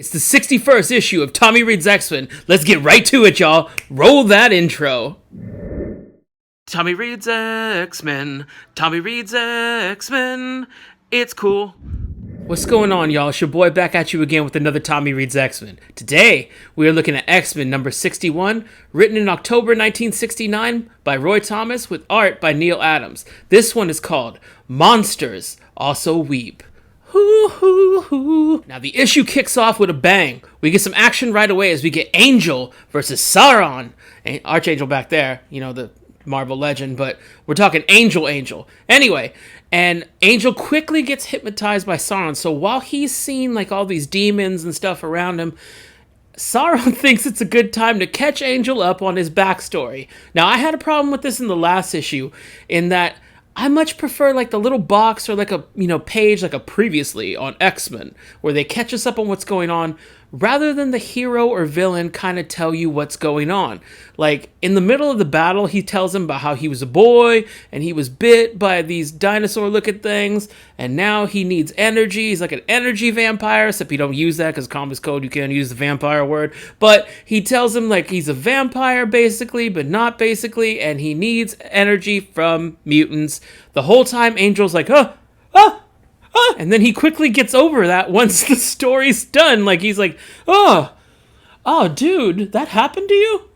It's the 61st issue of Tommy Reads X-Men. Let's get right to it, y'all. Roll that intro. Tommy Reads X-Men. Tommy Reads X-Men. It's cool. What's going on, y'all? It's your boy back at you again with another Tommy Reads X-Men. Today, we are looking at X-Men number 61, written in October 1969 by Roy Thomas with art by Neil Adams. This one is called Monsters Also Weep. Hoo, hoo, hoo. Now the issue kicks off with a bang. We get some action right away as we get Angel versus Sauron. Archangel back there, you know, the Marvel legend, but we're talking Angel. Anyway, and Angel quickly gets hypnotized by Sauron. So while he's seeing like all these demons and stuff around him, Sauron thinks it's a good time to catch Angel up on his backstory. Now I had a problem with this in the last issue in that I much prefer like the little box or like a, page like a previously on X-Men where they catch us up on what's going on rather than the hero or villain kind of tell you what's going on. Like in the middle of the battle, he tells him about how he was a boy and he was bit by these dinosaur looking things and now he needs energy. He's like an energy vampire, except you don't use that because Comics Code, you can't use the vampire word. But he tells him like he's a vampire basically, but not basically, and he needs energy from mutants. The whole time Angel's like, and then he quickly gets over that once the story's done. Like, he's like, oh, dude, that happened to you?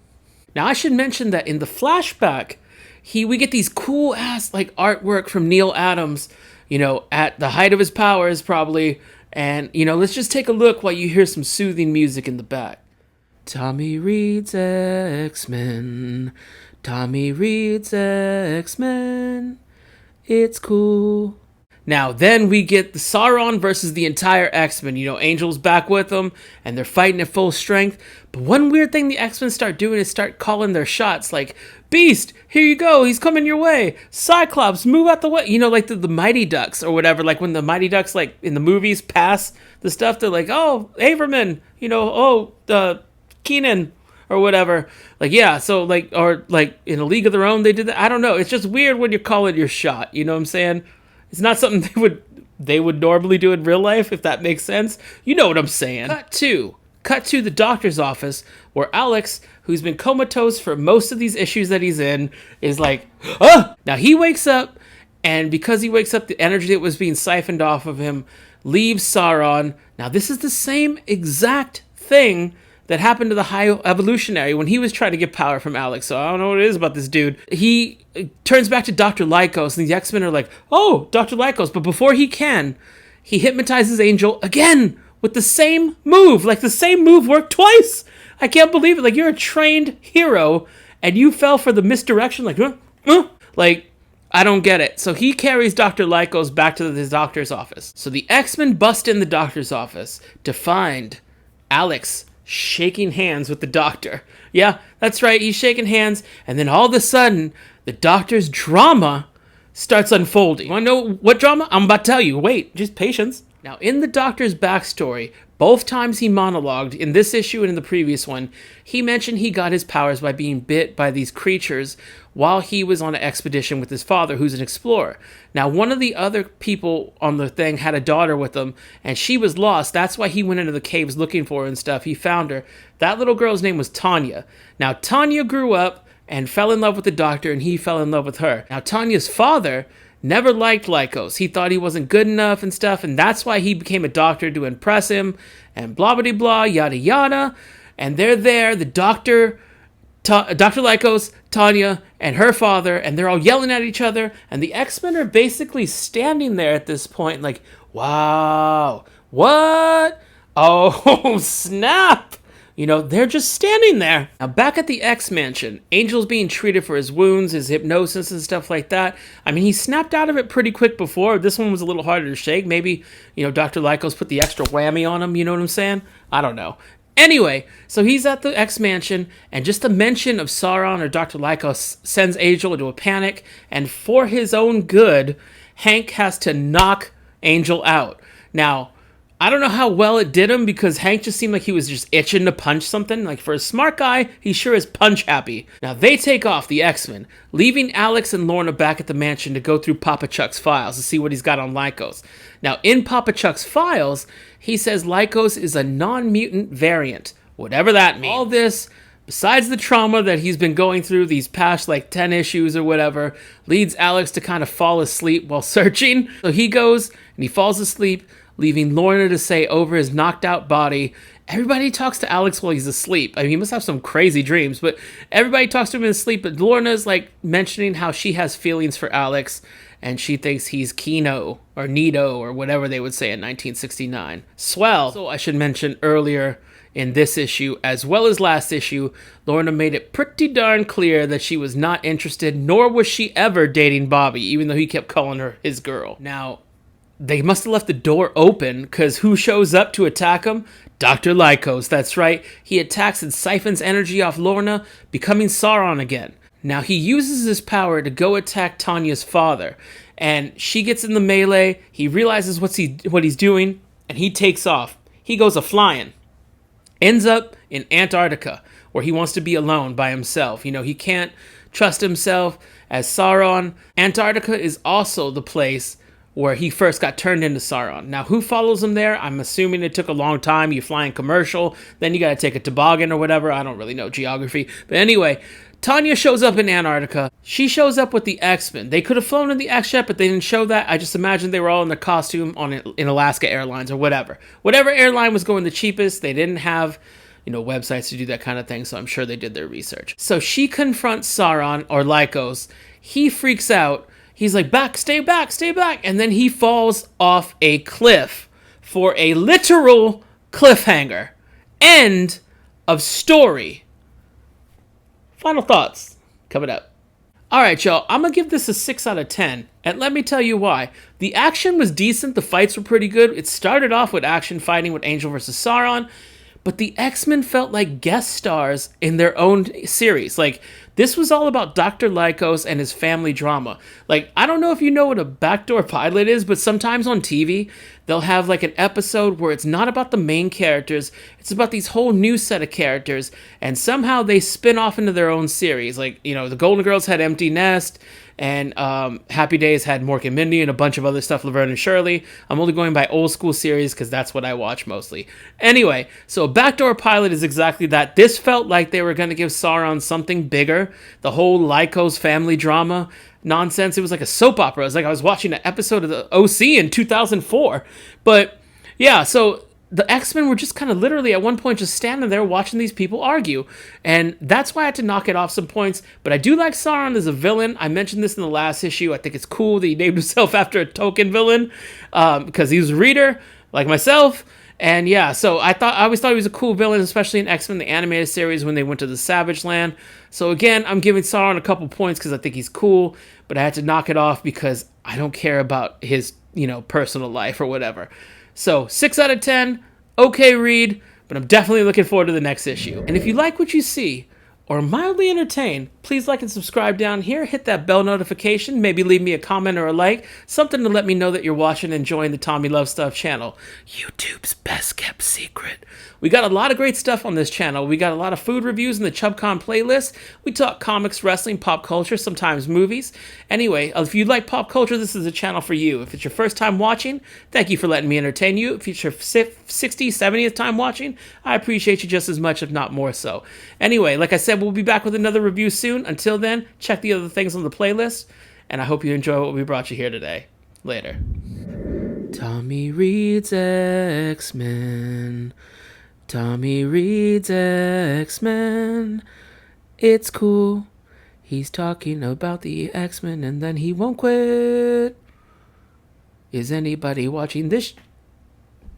Now, I should mention that in the flashback, we get these cool-ass, like, artwork from Neil Adams, at the height of his powers, probably. And, let's just take a look while you hear some soothing music in the back. Tommy Reads X-Men. Tommy Reads X-Men. It's cool. Now, then we get the Sauron versus the entire X-Men. Angel's back with them, and they're fighting at full strength. But one weird thing the X-Men start doing is start calling their shots. Like, Beast, here you go, he's coming your way. Cyclops, move out the way. Like the Mighty Ducks or whatever. Like when the Mighty Ducks, like in the movies, pass the stuff, they're like, oh, Averman, Keenan, or whatever. Like, yeah, so like, or like in A League of Their Own, they did that. I don't know. It's just weird when you call it your shot. You know what I'm saying? It's not something they would normally do in real life, if that makes sense. You know what I'm saying. Cut to the doctor's office where Alex, who's been comatose for most of these issues that he's in, is like, ah! Now he wakes up, and because he wakes up, the energy that was being siphoned off of him leaves Sauron. Now this is the same exact thing that happened to the High Evolutionary when he was trying to get power from Alex. So I don't know what it is about this dude. He turns back to Dr. Lycos, and the X-Men are like, oh, Dr. Lycos. But before he hypnotizes Angel again with the same move. Like, the same move worked twice. I can't believe it. Like, you're a trained hero, and you fell for the misdirection. Like, Like, I don't get it. So he carries Dr. Lycos back to his doctor's office. So the X-Men bust in the doctor's office to find Alex shaking hands with the doctor. Yeah, that's right, he's shaking hands, and then all of a sudden, the doctor's drama starts unfolding. You want to know what drama? I'm about to tell you. Wait, just patience. Now, in the doctor's backstory, both times he monologued, in this issue and in the previous one, he mentioned he got his powers by being bit by these creatures while he was on an expedition with his father, who's an explorer. Now, one of the other people on the thing had a daughter with him, and she was lost. That's why he went into the caves looking for her and stuff. He found her. That little girl's name was Tanya. Now, Tanya grew up and fell in love with the doctor, and he fell in love with her. Now, Tanya's father never liked Lycos. He thought he wasn't good enough and stuff, and that's why he became a doctor to impress him, and blah, blah, blah, yada, yada. And they're there, the doctor, Dr. Lycos, Tanya, and her father, and they're all yelling at each other, and the X-Men are basically standing there at this point like, wow, what? Oh, snap! They're just standing there. Now, back at the X-Mansion, Angel's being treated for his wounds, his hypnosis, and stuff like that. I mean, he snapped out of it pretty quick before. This one was a little harder to shake. Maybe, Dr. Lycos put the extra whammy on him, you know what I'm saying? I don't know. Anyway, so he's at the X-Mansion, and just the mention of Sauron or Dr. Lycos sends Angel into a panic, and for his own good, Hank has to knock Angel out. Now, I don't know how well it did him because Hank just seemed like he was just itching to punch something. Like, for a smart guy, he sure is punch happy. Now, they take off, the X-Men, leaving Alex and Lorna back at the mansion to go through Papa Chuck's files to see what he's got on Lycos. Now, in Papa Chuck's files, he says Lycos is a non-mutant variant, whatever that means. All this, besides the trauma that he's been going through these past, 10 issues or whatever, leads Alex to kind of fall asleep while searching. So he goes, and he falls asleep, leaving Lorna to say over his knocked out body, everybody talks to Alex while he's asleep. I mean, he must have some crazy dreams, but everybody talks to him in his sleep. But Lorna's mentioning how she has feelings for Alex, and she thinks he's Kino or Nito or whatever they would say in 1969. Swell. So I should mention earlier in this issue, as well as last issue, Lorna made it pretty darn clear that she was not interested, nor was she ever dating Bobby, even though he kept calling her his girl. Now, they must have left the door open, because who shows up to attack him? Dr. Lycos, that's right. He attacks and siphons energy off Lorna, becoming Sauron again. Now, he uses his power to go attack Tanya's father, and she gets in the melee, he realizes what he's doing, and he takes off. He goes a-flying. Ends up in Antarctica, where he wants to be alone by himself. You know, he can't trust himself as Sauron. Antarctica is also the place where he first got turned into Sauron. Now, who follows him there? I'm assuming it took a long time. You fly in commercial, then you gotta take a toboggan or whatever. I don't really know geography. But anyway, Tanya shows up in Antarctica. She shows up with the X-Men. They could have flown in the X-Jet, but they didn't show that. I just imagined they were all in their costume in Alaska Airlines or whatever. Whatever airline was going the cheapest, they didn't have websites to do that kind of thing, so I'm sure they did their research. So she confronts Sauron, or Lycos. He freaks out. He's like, stay back, and then he falls off a cliff for a literal cliffhanger. End of story. Final thoughts coming up. Alright, y'all, I'm gonna give this a 6 out of 10, and let me tell you why. The action was decent, the fights were pretty good. It started off with action fighting with Angel versus Sauron, but the X-Men felt like guest stars in their own series. This was all about Dr. Lycos and his family drama. I don't know if you know what a backdoor pilot is, but sometimes on TV, they'll have an episode where it's not about the main characters, it's about these whole new set of characters, and somehow they spin off into their own series. The Golden Girls had Empty Nest, and Happy Days had Mork and Mindy and a bunch of other stuff, Laverne and Shirley. I'm only going by old school series because that's what I watch mostly. Anyway, so Backdoor Pilot is exactly that. This felt like they were going to give Sauron something bigger. The whole Lycos family drama nonsense. It was like a soap opera. It was like I was watching an episode of the OC in 2004. But yeah, so the X-Men were just kind of literally at one point just standing there watching these people argue. And that's why I had to knock it off some points. But I do like Sauron as a villain. I mentioned this in the last issue. I think it's cool that he named himself after a Tolkien villain because he was a reader like myself. And yeah, so I always thought he was a cool villain, especially in X-Men, the animated series, when they went to the Savage Land. So again, I'm giving Sauron a couple points because I think he's cool, but I had to knock it off because I don't care about his, personal life or whatever. So 6 out of 10, okay read, but I'm definitely looking forward to the next issue. And if you like what you see, or mildly entertained, please like and subscribe down here, hit that bell notification, maybe leave me a comment or a like, something to let me know that you're watching and enjoying the Tommy Love Stuff channel, YouTube's best kept secret. We got a lot of great stuff on this channel. We got a lot of food reviews in the ChubCon playlist. We talk comics, wrestling, pop culture, sometimes movies. Anyway, if you like pop culture, this is a channel for you. If it's your first time watching, thank you for letting me entertain you. If it's your 60th, 70th time watching, I appreciate you just as much, if not more so. Anyway, like I said, we'll be back with another review soon. Until then, check the other things on the playlist, and I hope you enjoy what we brought you here today. Later. Tommy reads X-Men. Tommy reads X-Men. It's cool. He's talking about the X-Men and then he won't quit. Is anybody watching this?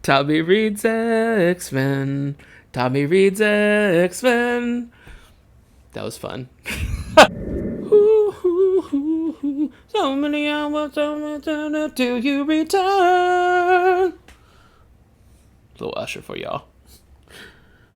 Tommy reads X-Men. Tommy reads X-Men. That was fun. So many hours till you return. Little Usher for y'all.